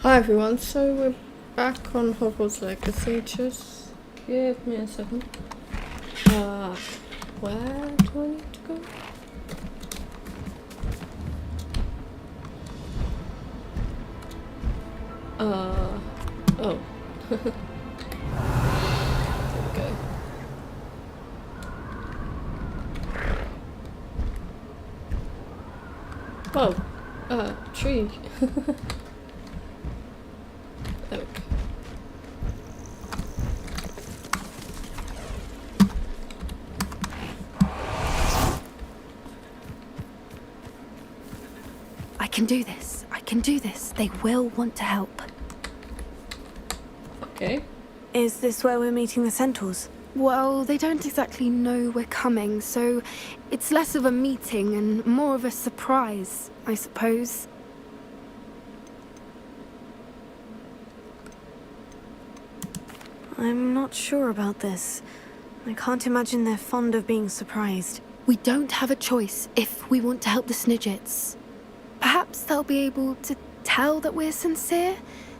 Hi everyone, so we're back on Hogwarts Legacy. Just give me a second. Where do I need to go? Oh. There we go. Oh, tree. There we go. I can do this. I can do this. They will want to help. Okay. Is this where we're meeting the centaurs? Well, they don't exactly know we're coming, so it's less of a meeting and more of a surprise, I suppose. I'm not sure about this. I can't imagine they're fond of being surprised. We don't have a choice if we want to help the Snidgets. Perhaps they'll be able to tell that we're sincere.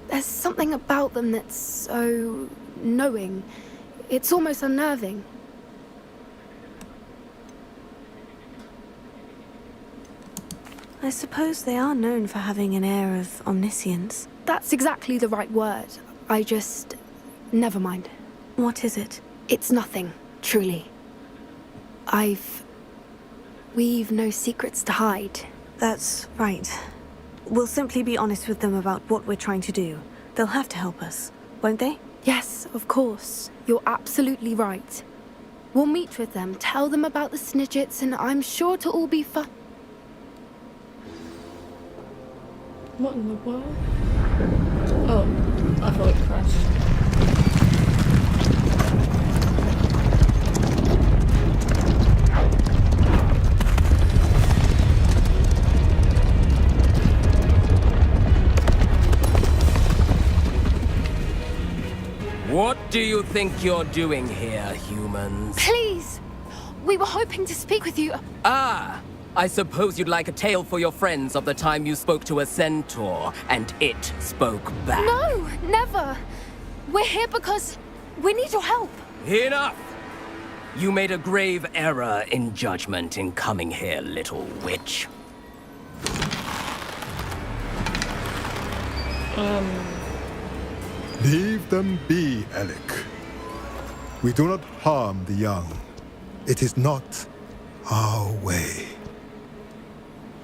There's something about them that's so knowing. It's almost unnerving. I suppose they are known for having an air of omniscience. That's exactly the right word. Never mind. What is it? It's nothing, truly. We've no secrets to hide. That's right. We'll simply be honest with them about what we're trying to do. They'll have to help us, won't they? Yes, of course. You're absolutely right. We'll meet with them, tell them about the Snidgets, and I'm sure to all be fun. What in the world? Oh, I thought it crashed. What do you think you're doing here, humans? Please! We were hoping to speak with you. Ah! I suppose you'd like a tale for your friends of the time you spoke to a centaur, and it spoke back. No, never! We're here because we need your help. Enough! You made a grave error in judgment in coming here, little witch. Leave them be, Alec. We do not harm the young. It is not our way.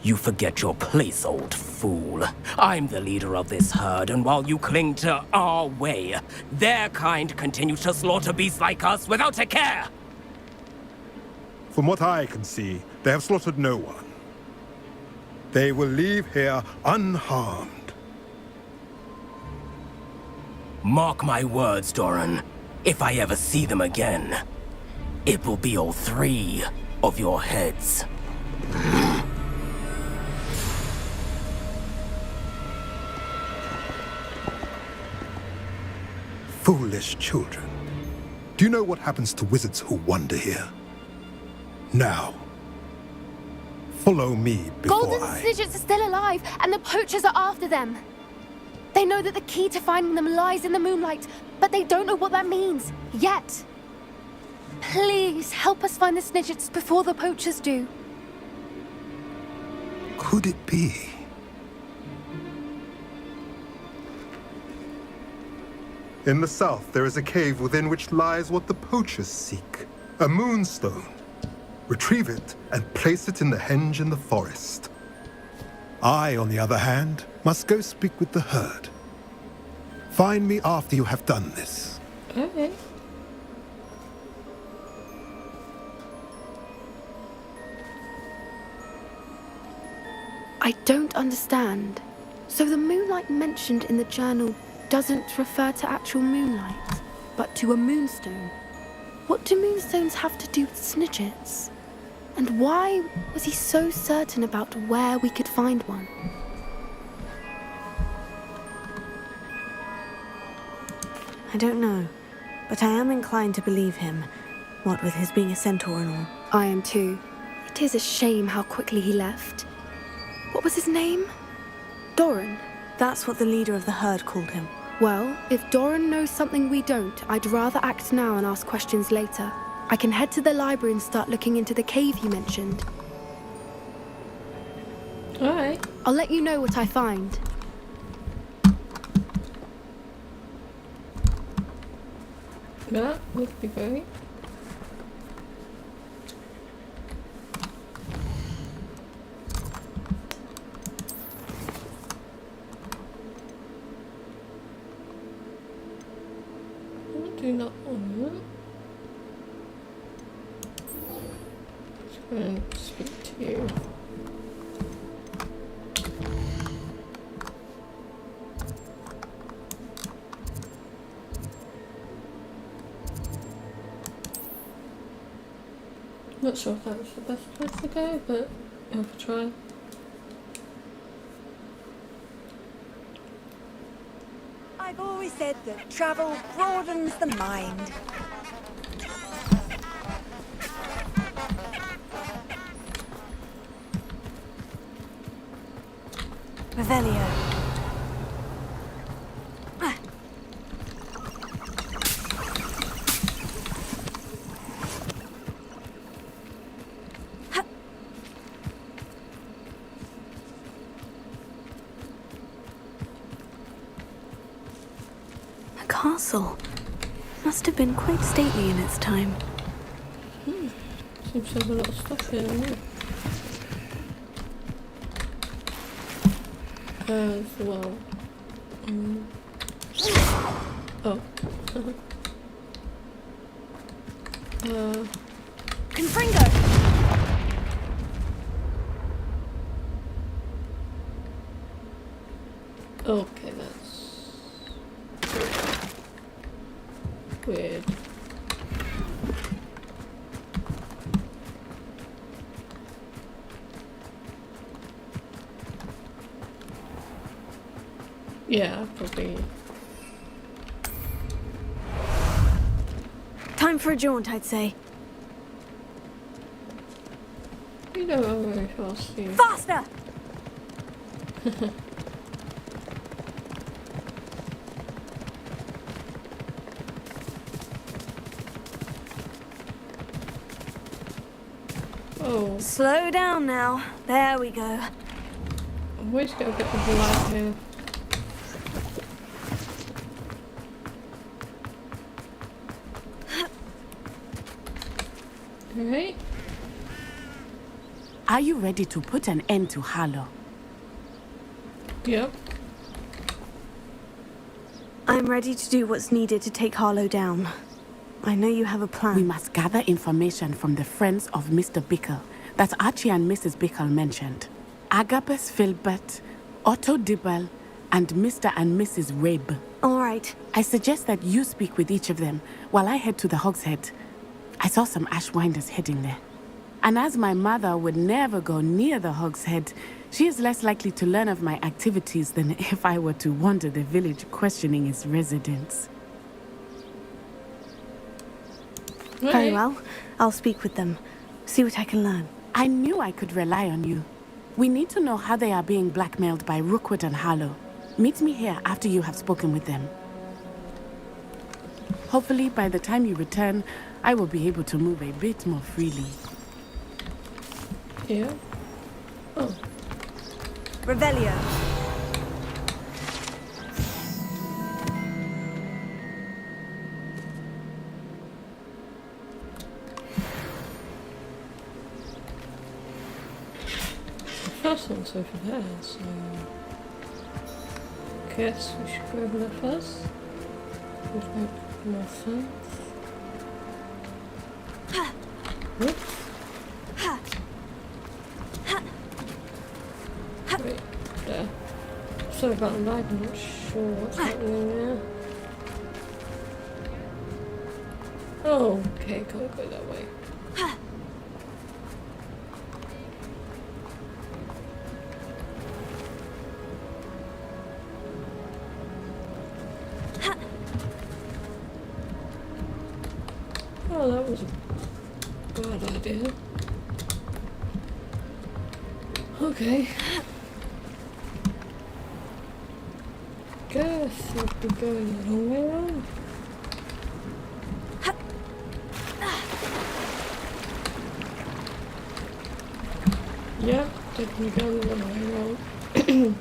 You forget your place, old fool. I'm the leader of this herd, and while you cling to our way, their kind continue to slaughter beasts like us without a care! From what I can see, they have slaughtered no one. They will leave here unharmed. Mark my words, Doran. If I ever see them again, it will be all three of your heads. Foolish children. Do you know what happens to wizards who wander here? Now, follow me before Golden Snidgets are still alive, and the poachers are after them. They know that the key to finding them lies in the moonlight, but they don't know what that means, yet. Please, help us find the Snidgets before the poachers do. Could it be? In the south, there is a cave within which lies what the poachers seek. A moonstone. Retrieve it and place it in the henge in the forest. I, on the other hand, must go speak with the herd. Find me after you have done this. Okay. I don't understand. So the moonlight mentioned in the journal doesn't refer to actual moonlight, but to a moonstone. What do moonstones have to do with Snidgets? And why was he so certain about where we could find one? I don't know, but I am inclined to believe him, what with his being a centaur and all. I am too. It is a shame how quickly he left. What was his name? Doran. That's what the leader of the herd called him. Well, if Doran knows something we don't, I'd rather act now and ask questions later. I can head to the library and start looking into the cave you mentioned. Alright. I'll let you know what I find. That would be great. Do not want it. Just going to speak to you. Not sure if that was the best place to go, but I'll have a try. I've always said that travel broadens the mind. Revelio. A castle. Must have been quite stately in its time. Seems to have a lot of stuff here, doesn't it? As well. Oh. Confringo! Okay, that's weird. Yeah, probably. Time for a jaunt, I'd say. You don't run very fast, do you? Faster! Oh, Slow down now. There we go. we just got a bit of light here. Alright. Are you ready to put an end to Harlow? Yep. I'm ready to do what's needed to take Harlow down. I know you have a plan. We must gather information from the friends of Mr. Bickle that Archie and Mrs. Bickle mentioned. Agabus Filbert, Otto Dibble, and Mr. and Mrs. Rabe. All right. I suggest that you speak with each of them while I head to the Hogshead. I saw some Ashwinders heading there. And as my mother would never go near the Hogshead, she is less likely to learn of my activities than if I were to wander the village questioning its residents. Very well. I'll speak with them. See what I can learn. I knew I could rely on you. We need to know how they are being blackmailed by Rookwood and Harlow. Meet me here after you have spoken with them. Hopefully, by the time you return, I will be able to move a bit more freely. Yeah. Oh. Revelio. First one's over there, so guess we should go over there first. Would make more sense. Whoops. Wait, there. Sorry about the lag, I'm not sure what's happening there. Oh, okay, can't go that way. Oh, that was a bad idea. Okay. guess I'll be going the long way around. Yeah, definitely going the long way around.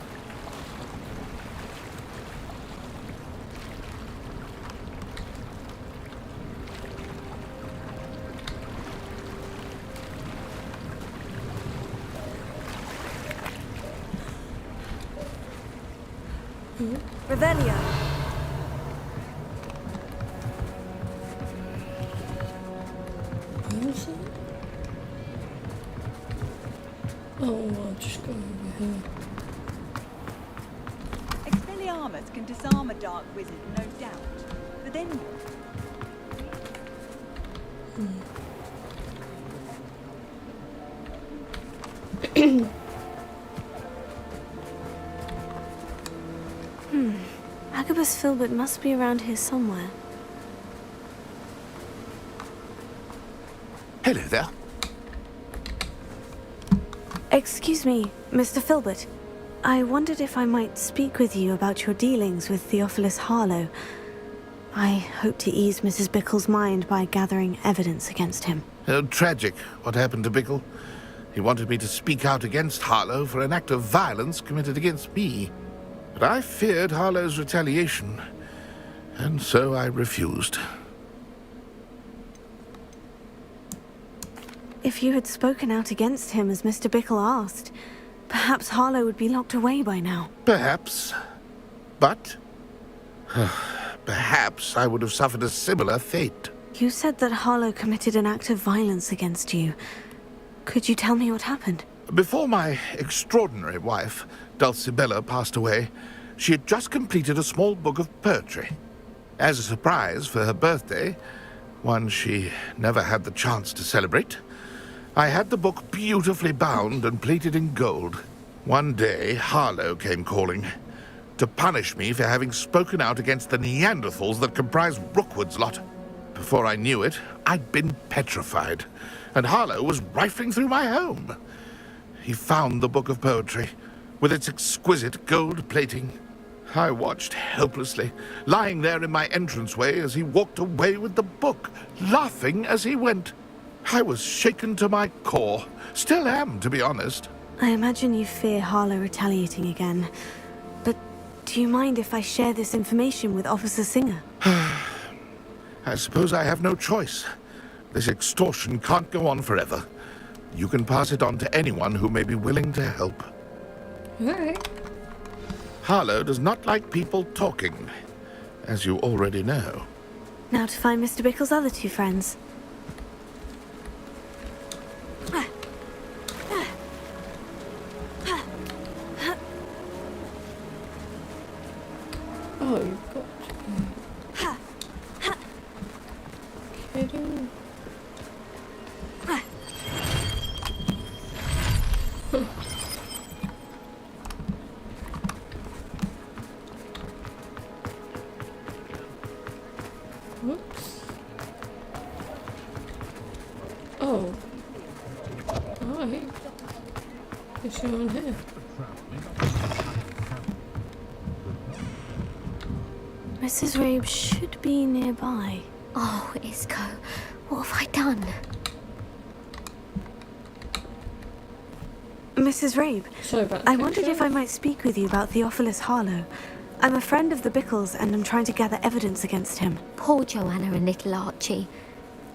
Revelio. Where is it? Oh, I'll just go over here. Expelliarmus can disarm a dark wizard, no doubt. But then Agabus Filbert must be around here somewhere. Hello there. Excuse me, Mr. Filbert. I wondered if I might speak with you about your dealings with Theophilus Harlow. I hope to ease Mrs. Bickle's mind by gathering evidence against him. Oh, tragic what happened to Bickle. He wanted me to speak out against Harlow for an act of violence committed against me. But I feared Harlow's retaliation, and so I refused. If you had spoken out against him as Mr. Bickle asked, perhaps Harlow would be locked away by now. Perhaps. But perhaps I would have suffered a similar fate. You said that Harlow committed an act of violence against you. Could you tell me what happened? Before my extraordinary wife, Dulcibella, passed away, she had just completed a small book of poetry. As a surprise for her birthday, one she never had the chance to celebrate, I had the book beautifully bound and plated in gold. One day, Harlow came calling to punish me for having spoken out against the Neanderthals that comprise Rookwood's lot. Before I knew it, I'd been petrified, and Harlow was rifling through my home. He found the book of poetry, with its exquisite gold plating. I watched helplessly, lying there in my entranceway as he walked away with the book, laughing as he went. I was shaken to my core. Still am, to be honest. I imagine you fear Harlow retaliating again. But do you mind if I share this information with Officer Singer? I suppose I have no choice. This extortion can't go on forever. You can pass it on to anyone who may be willing to help. Alright. Harlow does not like people talking, as you already know. Now to find Mr. Bickle's other two friends. Oh, you've got to be kidding. Whoops. Oh. Hi. What's going on here? Mrs. Rabe should be nearby. Oh, Isco, what have I done? Mrs. Rabe, Sorry about the I wondered picture. if I might speak with you about Theophilus Harlow. I'm a friend of the Bickles and I'm trying to gather evidence against him. Poor Joanna and little Archie.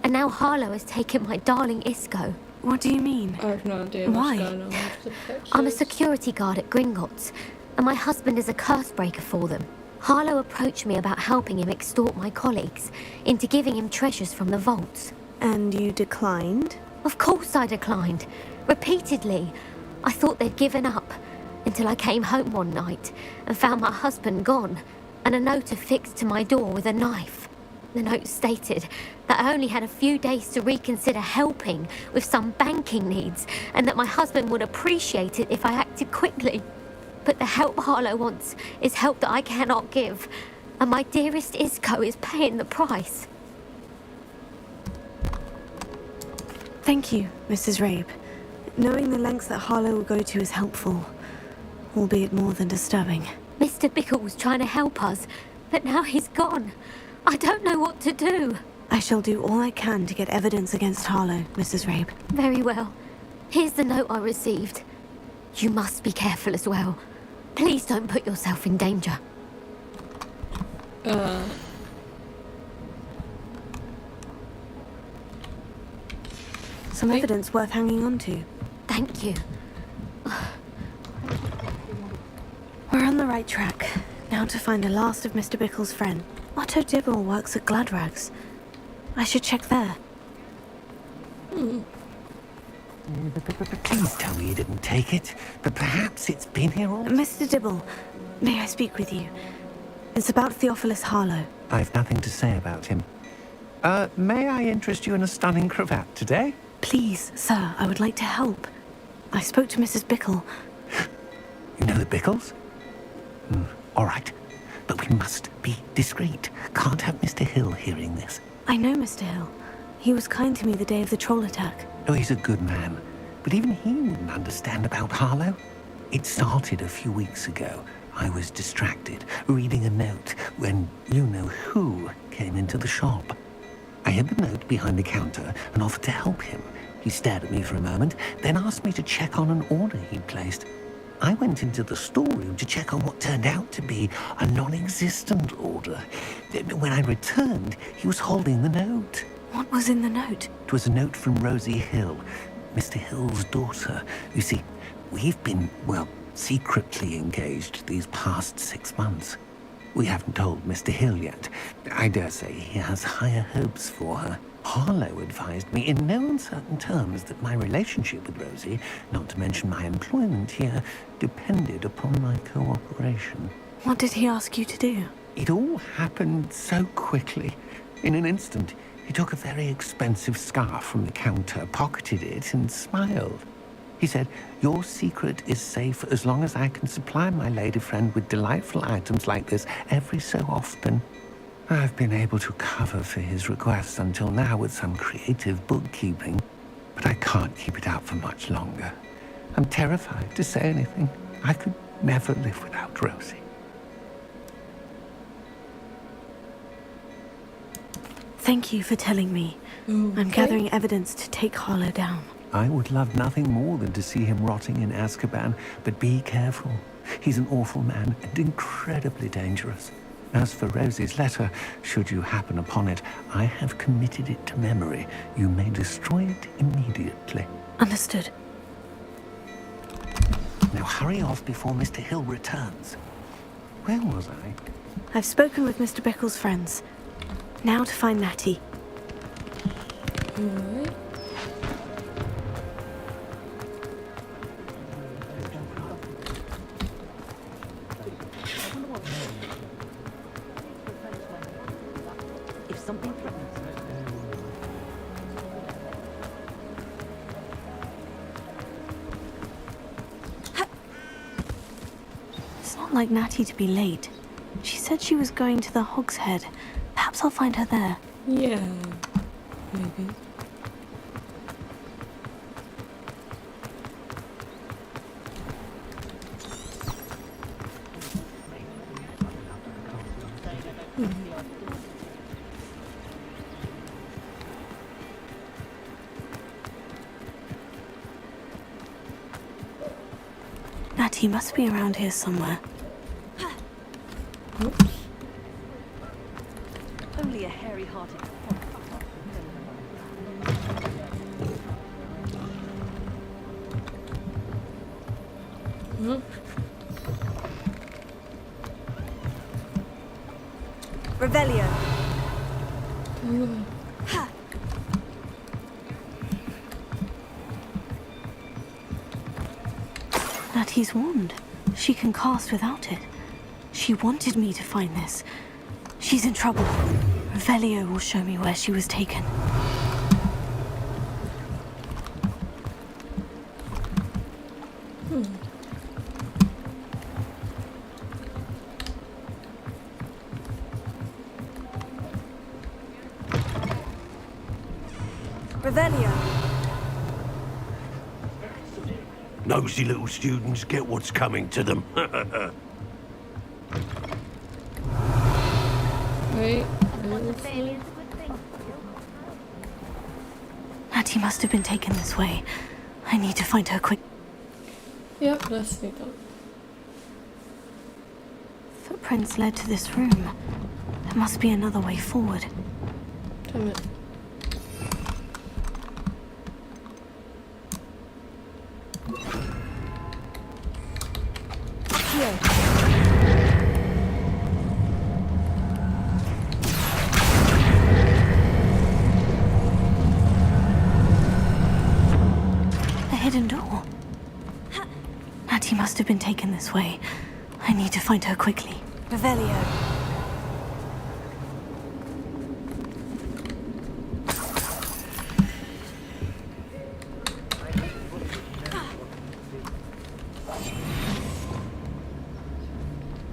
And now Harlow has taken my darling Isco. What do you mean? I have no idea Why? what's going on with the pictures. I'm a security guard at Gringotts, and my husband is a curse breaker for them. Harlow approached me about helping him extort my colleagues into giving him treasures from the vaults. And you declined? Of course I declined. Repeatedly. I thought they'd given up, until I came home one night and found my husband gone, and a note affixed to my door with a knife. The note stated that I only had a few days to reconsider helping with some banking needs, and that my husband would appreciate it if I acted quickly. But the help Harlow wants is help that I cannot give, and my dearest Isco is paying the price. Thank you, Mrs. Rabe. Knowing the lengths that Harlow will go to is helpful, albeit more than disturbing. Mr. Bickle was trying to help us, but now he's gone. I don't know what to do. I shall do all I can to get evidence against Harlow, Mrs. Rabe. Very well. Here's the note I received. You must be careful as well. Please don't put yourself in danger. Some evidence worth hanging on to. Thank you. We're on the right track. Now to find the last of Mr. Bickle's friend. Otto Dibble works at Gladrags. I should check there. Please tell me you didn't take it. But perhaps it's been here all... Mr. Dibble, may I speak with you? It's about Theophilus Harlow. I've nothing to say about him. May I interest you in a stunning cravat today? Please, sir, I would like to help. I spoke to Mrs. Bickle. You know the Bickles? All right. But we must be discreet. Can't have Mr. Hill hearing this. I know Mr. Hill. He was kind to me the day of the troll attack. Oh, he's a good man. But even he wouldn't understand about Harlow. It started a few weeks ago. I was distracted, reading a note, when you-know-who came into the shop. I hid the note behind the counter and offered to help him. He stared at me for a moment, then asked me to check on an order he'd placed. I went into the storeroom to check on what turned out to be a non-existent order. When I returned, he was holding the note. What was in the note? It was a note from Rosie Hill, Mr. Hill's daughter. You see, we've been, well, secretly engaged these past 6 months. We haven't told Mr. Hill yet. I dare say he has higher hopes for her. Harlow advised me in no uncertain terms that my relationship with Rosie, not to mention my employment here, depended upon my cooperation. What did he ask you to do? It all happened so quickly. In an instant, he took a very expensive scarf from the counter, pocketed it, and smiled. He said, "Your secret is safe as long as I can supply my lady friend with delightful items like this every so often." I've been able to cover for his requests until now with some creative bookkeeping, but I can't keep it out for much longer. I'm terrified to say anything. I could never live without Rosie. Thank you for telling me. I'm gathering evidence to take Harlow down. I would love nothing more than to see him rotting in Azkaban, but be careful. He's an awful man and incredibly dangerous. As for Rosie's letter, should you happen upon it, I have committed it to memory. You may destroy it immediately. Understood. Now hurry off before Mr. Hill returns. Where was I? I've spoken with Mr. Bickle's friends. Now to find Natty. Alright. If something It's not like Natty to be late. She said she was going to the Hog's Head. Perhaps I'll find her there. Yeah, maybe. Natty must be around here somewhere. Oops. only a hairy-hearted. Revelio. Natty's wand. She can cast without it. She wanted me to find this. She's in trouble. Revelio will show me where she was taken. Revelio. Nosy little students get what's coming to them. Wait. Natty must have been taken this way. I need to find her quick. Yep, let's do that. Footprints led to this room. There must be another way forward. Damn it. Hidden door. Natty must have been taken this way. I need to find her quickly. Revelio.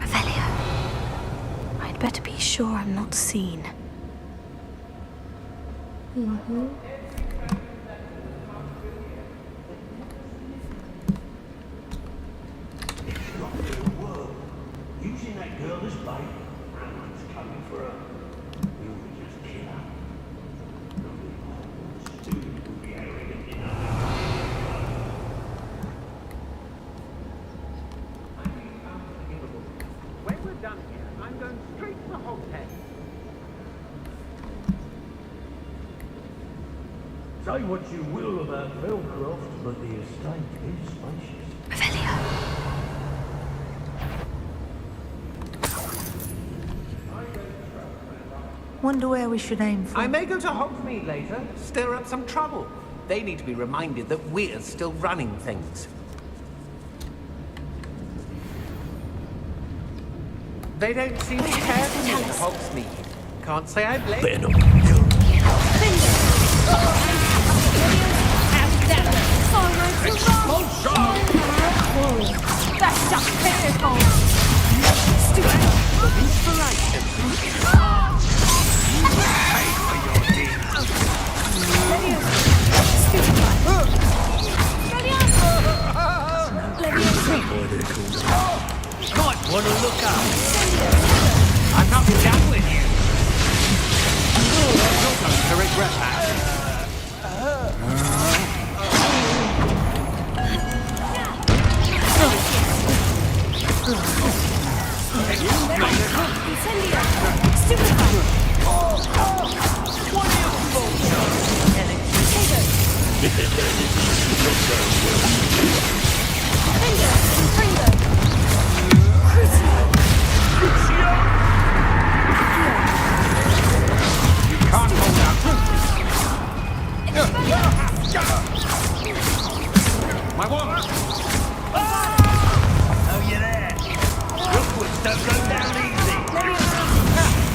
Revelio. I'd better be sure I'm not seen. Mm-hmm. Using that girl as bait, Rammon's coming for her. We will just kill her. Nothing Hogwarts student will be arrogant enough. When we're done here, I'm going straight to the Hogshead. Say what you will about Belcroft, but the estate is spacious. Revelio. Wonder where we should aim for. I may go to Hogsmeade later, stir up some trouble. They need to be reminded that we're still running things. They don't seem to care for me at Hogsmeade. Can't say I blame them. That's just pitiful. Stupid. Inspiration. Might want to look up. I'm not done with you. You're going to regret that. My woman! Oh, you're there. Rookwards don't go down easy.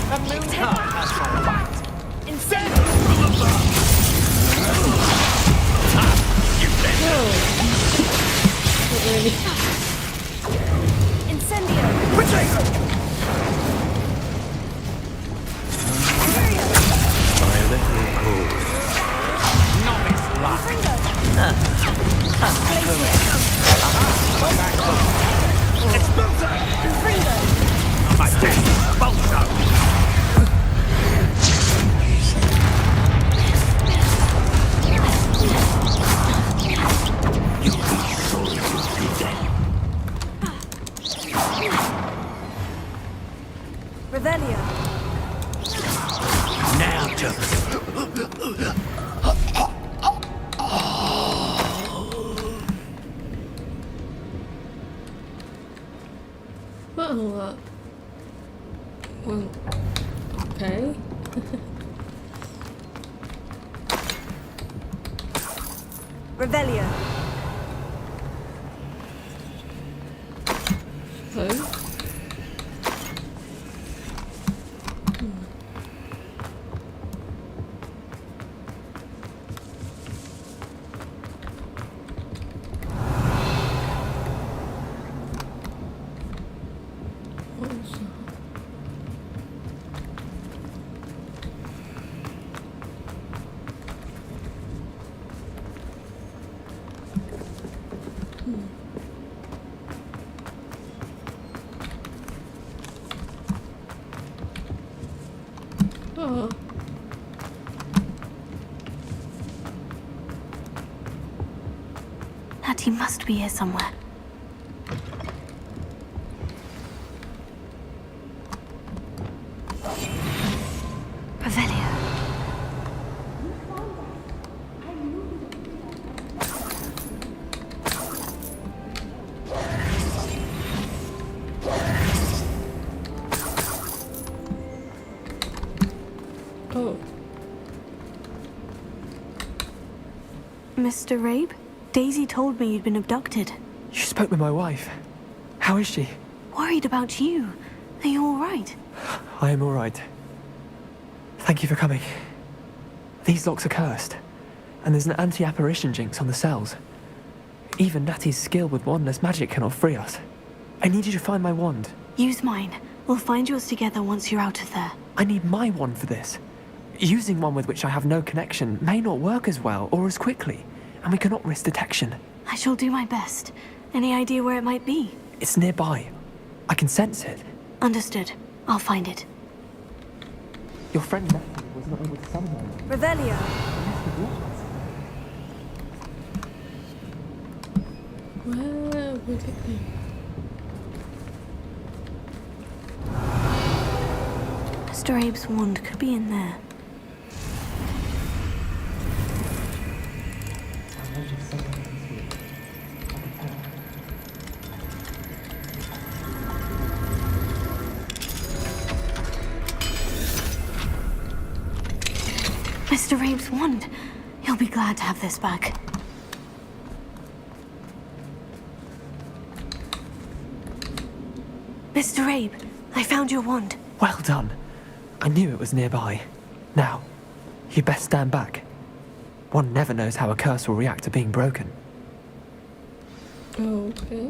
A moon card has your back. Instead, you better. Incendio. Potato! Novice luck. Expulsor! My death, Bolso! You'll be sorry you did that. Revelio. Now just... Well, okay. Revelio. So? but he must be here somewhere. Revelio. Oh. Mr. Rabe? Daisy told me you'd been abducted. You spoke with my wife. How is she? Worried about you. Are you all right? I am all right. Thank you for coming. These locks are cursed, and there's an anti-apparition jinx on the cells. Even Natty's skill with wandless magic cannot free us. I need you to find my wand. Use mine. We'll find yours together once you're out of there. I need my wand for this. Using one with which I have no connection may not work as well or as quickly, and we cannot risk detection. I shall do my best. Any idea where it might be? It's nearby. I can sense it. Understood. I'll find it. Your friend Natty was not able to summon one. Revelio. Where would it be? Mr. Abe's wand could be in there. Mr. Abe's wand. He'll be glad to have this back. Mr. Abe, I found your wand. Well done. I knew it was nearby. Now, you best stand back. One never knows how a curse will react to being broken. Okay.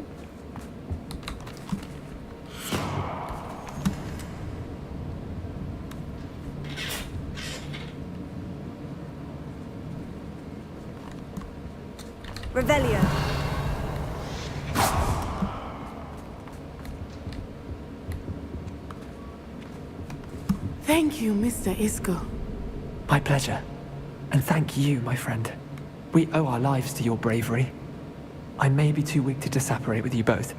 Revelio. Thank you, Mr. Isco. My pleasure. And thank you, my friend. We owe our lives to your bravery. I may be too weak to disapparate with you both,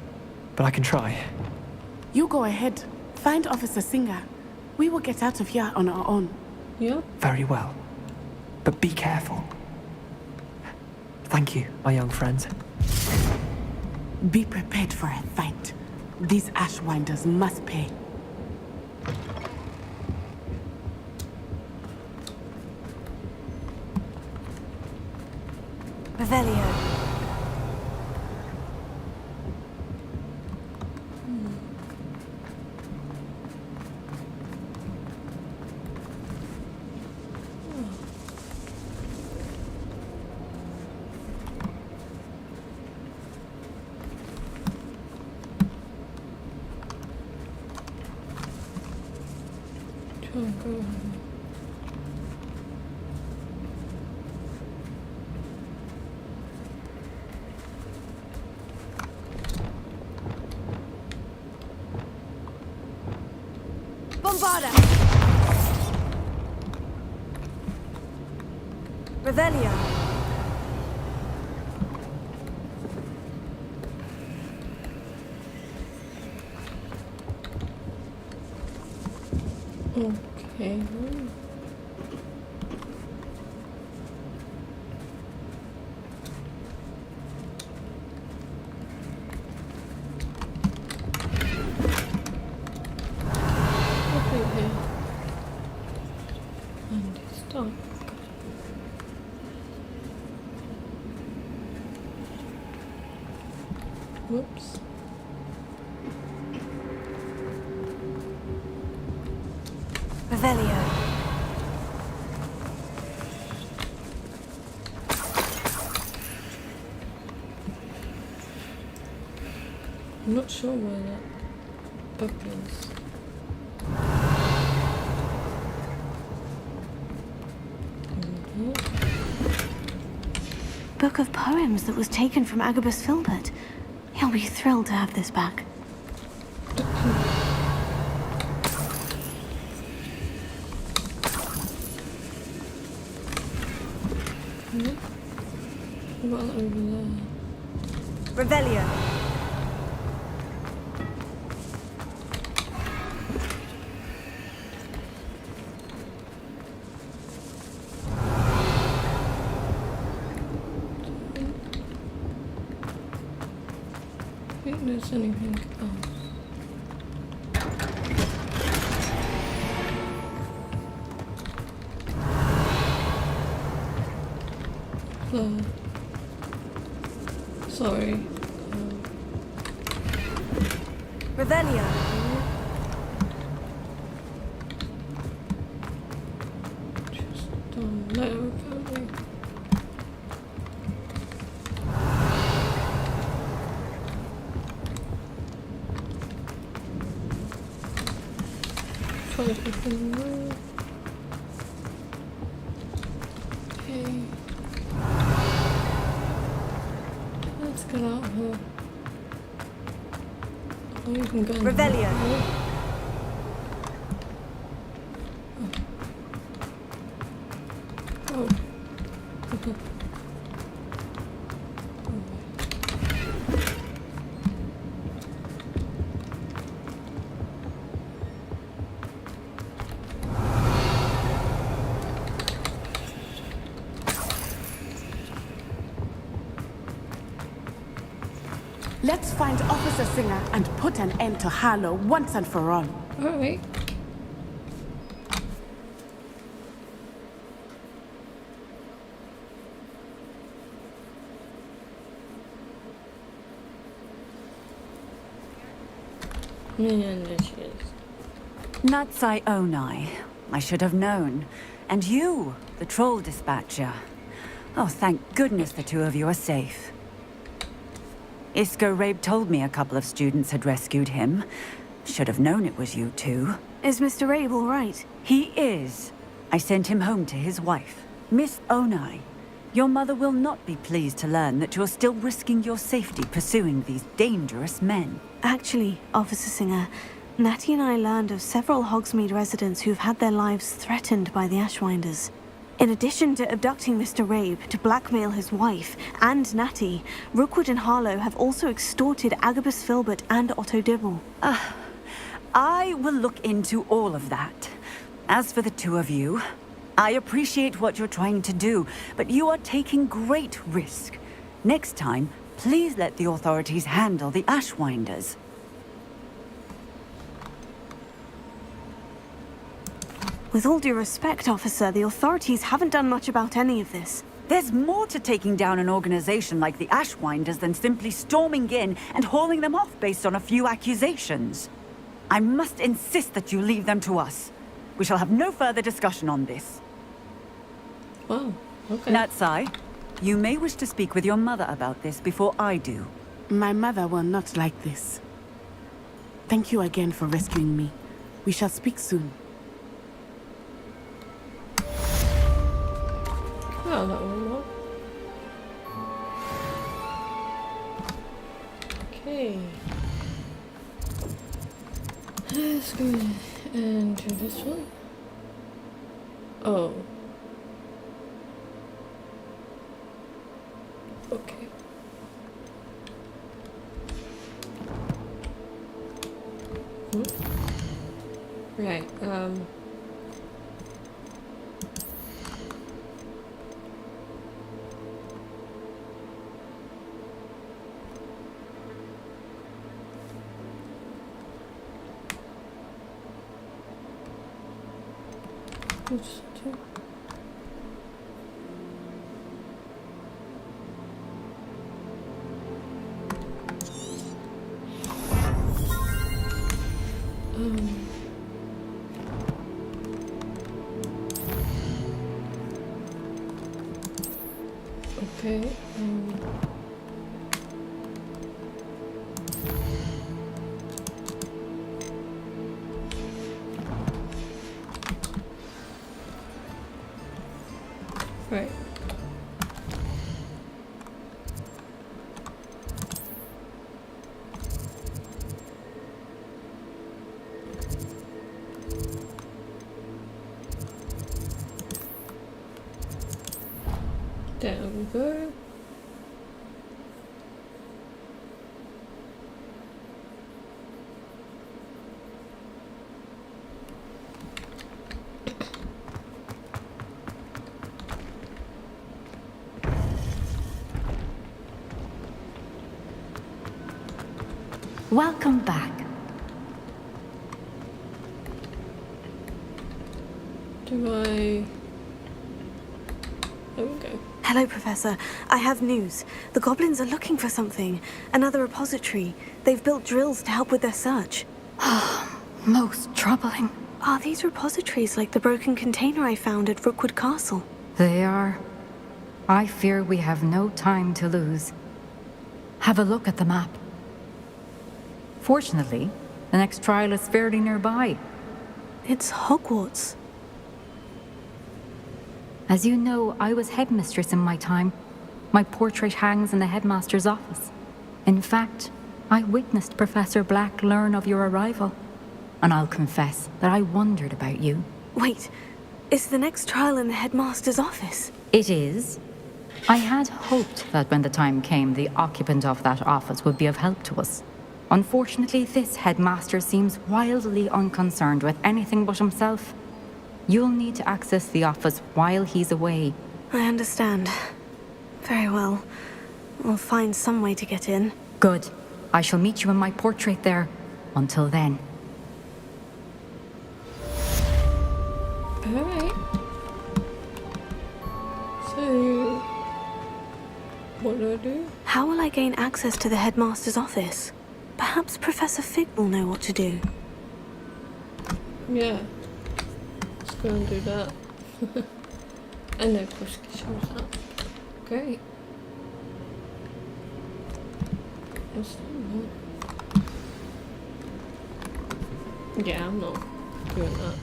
but I can try. You go ahead. Find Officer Singer. We will get out of here on our own. Yeah. Very well. But be careful. Thank you, my young friends. Be prepared for a fight. These Ashwinders must pay. Revelio. Bombarda! Revelio. Okay. And stop. Whoops. Revelio. I'm not sure where that book is. Book of poems that was taken from Agabus Filbert. He'll be thrilled to have this back. Well, over there. Revelio. I think there's anything else. Sorry. Revelio. Just don't know apparently. Try to open there. Okay. Let's get out of here. Oh, you can go in Revelio. here. Oh. Okay. Let's find Officer Singer and put an end to Harlow once and for all. Alright. And there she is. Natsai Onai. I should have known. And you, the troll dispatcher. Oh, thank goodness the two of you are safe. Isco Rabe told me a couple of students had rescued him. Should have known it was you two. Is Mr. Rabe all right? He is. I sent him home to his wife. Miss Onai, your mother will not be pleased to learn that you're still risking your safety pursuing these dangerous men. Actually, Officer Singer, Natty and I learned of several Hogsmeade residents who've had their lives threatened by the Ashwinders. In addition to abducting Mr. Rabe to blackmail his wife and Natty, Rookwood and Harlow have also extorted Agabus Filbert and Otto Dibble. I will look into all of that. As for the two of you, I appreciate what you're trying to do, but you are taking great risk. Next time, please let the authorities handle the Ashwinders. With all due respect, officer, the authorities haven't done much about any of this. There's more to taking down an organization like the Ashwinders than simply storming in and hauling them off based on a few accusations. I must insist that you leave them to us. We shall have no further discussion on this. Oh, okay. Natsai, you may wish to speak with your mother about this before I do. My mother will not like this. Thank you again for rescuing me. We shall speak soon. Oh, that one more. Okay. Let's go and do this one. Oh. Okay. Right, let's do. Okay, right. There we go. Welcome back. Do I... There we go. Hello, Professor. I have news. The goblins are looking for something. Another repository. They've built drills to help with their search. Most troubling. Are these repositories like the broken container I found at Rookwood Castle? They are. I fear we have no time to lose. Have a look at the map. Fortunately, the next trial is fairly nearby. It's Hogwarts. As you know, I was headmistress in my time. My portrait hangs in the headmaster's office. In fact, I witnessed Professor Black learn of your arrival. And I'll confess that I wondered about you. Wait, is the next trial in the headmaster's office? It is. I had hoped that when the time came, the occupant of that office would be of help to us. Unfortunately, this headmaster seems wildly unconcerned with anything but himself. You'll need to access the office while he's away. I understand. Very well. We'll find some way to get in. Good. I shall meet you in my portrait there. Until then. Alright. So... what do I do? How will I gain access to the headmaster's office? Perhaps Professor Fig will know what to do. Yeah. Let's go and do that. And of course it shows that. Great. What's that? Yeah, I'm not doing that.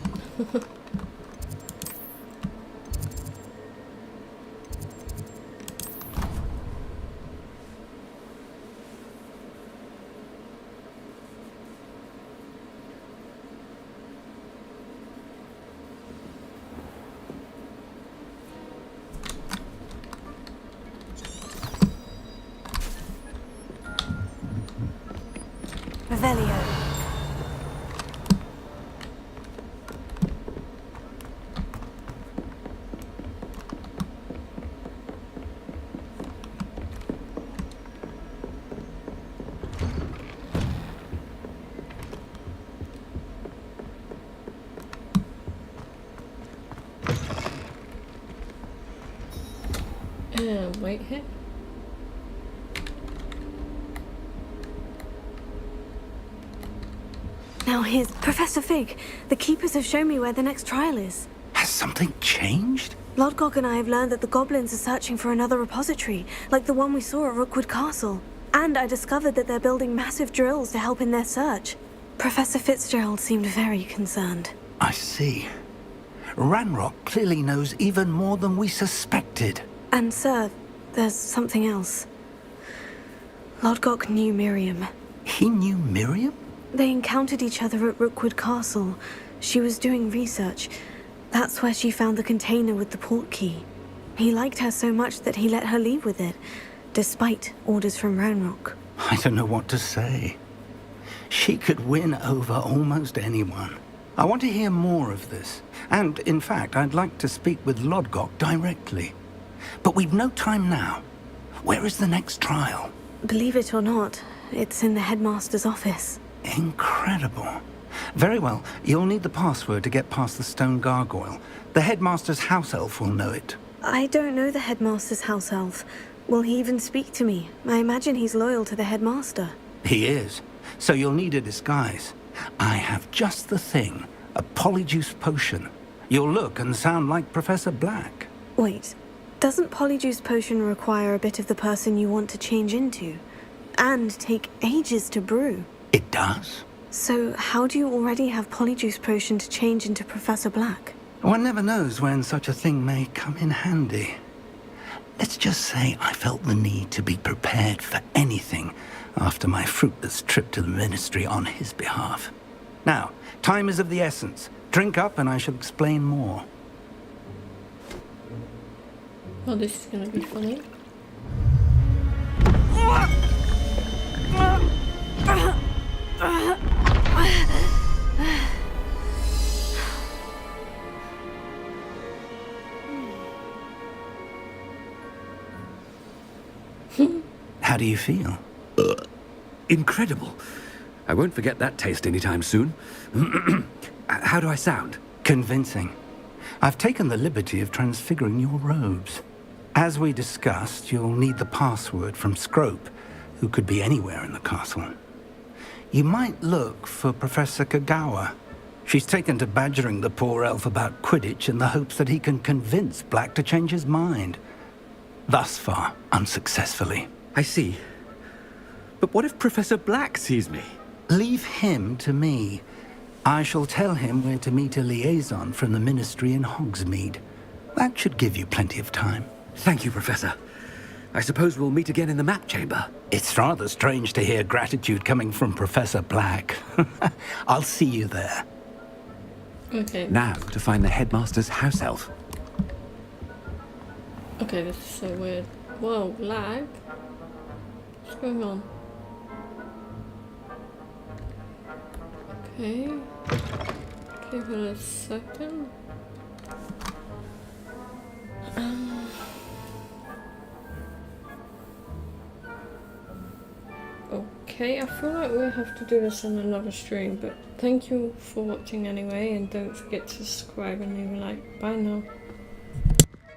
Revelio. Wait here. Now here's Professor Fig. The keepers have shown me where the next trial is. Has something changed? Lodgok and I have learned that the goblins are searching for another repository, like the one we saw at Rookwood Castle. And I discovered that they're building massive drills to help in their search. Professor Fitzgerald seemed very concerned. I see. Ranrock clearly knows even more than we suspected. And sir, there's something else. Lodgok knew Miriam. He knew Miriam? They encountered each other at Rookwood Castle. She was doing research. That's where she found the container with the port key. He liked her so much that he let her leave with it, despite orders from Ranrock. I don't know what to say. She could win over almost anyone. I want to hear more of this. And, in fact, I'd like to speak with Lodgok directly. But we've no time now. Where is the next trial? Believe it or not, it's in the headmaster's office. Incredible. Very well, you'll need the password to get past the stone gargoyle. The headmaster's house elf will know it. I don't know the headmaster's house elf. Will he even speak to me? I imagine he's loyal to the headmaster. He is. So you'll need a disguise. I have just the thing. A polyjuice potion. You'll look and sound like Professor Black. Wait, doesn't polyjuice potion require a bit of the person you want to change into? And take ages to brew? It does. So how do you already have polyjuice potion to change into Professor Black? One never knows when such a thing may come in handy. Let's just say I felt the need to be prepared for anything after my fruitless trip to the ministry on his behalf. Now, time is of the essence. Drink up and I shall explain more. Well, this is gonna be funny. How do you feel? Incredible. I won't forget that taste anytime soon. How do I sound? Convincing. I've taken the liberty of transfiguring your robes. As we discussed, you'll need the password from Scrope, who could be anywhere in the castle. You might look for Professor Kagawa. She's taken to badgering the poor elf about Quidditch in the hopes that he can convince Black to change his mind. Thus far, unsuccessfully. I see. But what if Professor Black sees me? Leave him to me. I shall tell him where to meet a liaison from the Ministry in Hogsmeade. That should give you plenty of time. Thank you, Professor. I suppose we'll meet again in the map chamber. It's rather strange to hear gratitude coming from Professor Black. I'll see you there. Okay. Now to find the headmaster's house elf. Okay, this is so weird. Whoa, lag? What's going on? Okay. Give it a second. Okay, I feel like we'll have to do this on another stream, but thank you for watching anyway, and don't forget to subscribe and leave a like. Bye now.